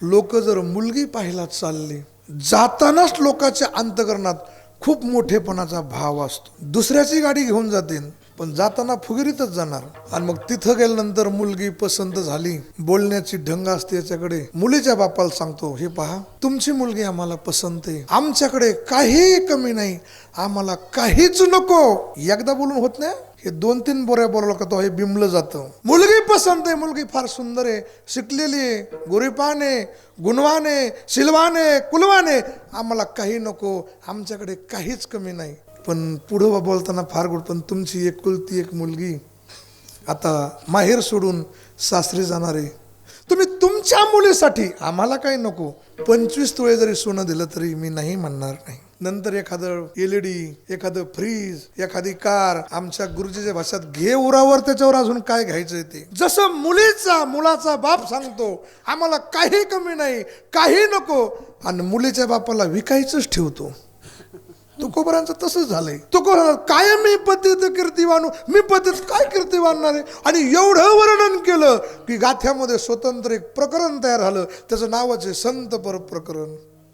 लोक जर मुलगी पाहायला चालली, जातानाच लोकांच्या अंतकरणात खूप मोठेपणाचा भाव असतो. दुसऱ्याची गाडी घेऊन जातील पण जाताना फुगरीतच जाणार. आणि मग तिथं गेल्यानंतर मुलगी पसंत झाली, बोलण्याची ढंग असते याच्याकडे. मुलीच्या बापाला सांगतो, हे पहा तुमची मुलगी आम्हाला पसंत आहे, आमच्याकडे काही कमी नाही, आम्हाला काहीच नको. एकदा बोलून होत नाही, हे 2-3 बोऱ्या बोलावलं का तो हे बिमलं जातं. मुलगी पसंत आहे, मुलगी फार सुंदर आहे, शिकलेली आहे, गोरीपान आहे, गुणवान आहे, शिलवान आहे, कुलवान आहे, आम्हाला काही नको, आमच्याकडे काहीच कमी नाही. पण पुढं बोलताना फार गोड, पण तुमची एकुलती एक मुलगी आता माहेर सोडून सासरी जाणार आहे, तुम्ही तुमच्या मुलीसाठी, आम्हाला काही नको, 25 तोळे जरी सोनं दिलं तरी मी नाही म्हणणार नाही. नंतर एखादं LED, एखादं फ्रीज, एखादी कार, आमच्या गुरुजीच्या भाषेत घे उरावर, त्याच्यावर अजून काय घ्यायचंय ते. जसं मुलाचा बाप सांगतो आम्हाला काही कमी नाही, काही नको, आणि मुलीच्या बापाला विकायचंच ठेवतो. तुकोबरांचं तसंच झालंय. तुकोबरा काय मी पतित कीर्तिवान, मी पतित काय कीर्तिवान आहे. आणि एवढं वर्णन केलं की गाथ्यामध्ये स्वतंत्र एक प्रकरण तयार झालं, त्याचं नावाचे संत पर प्रकरण.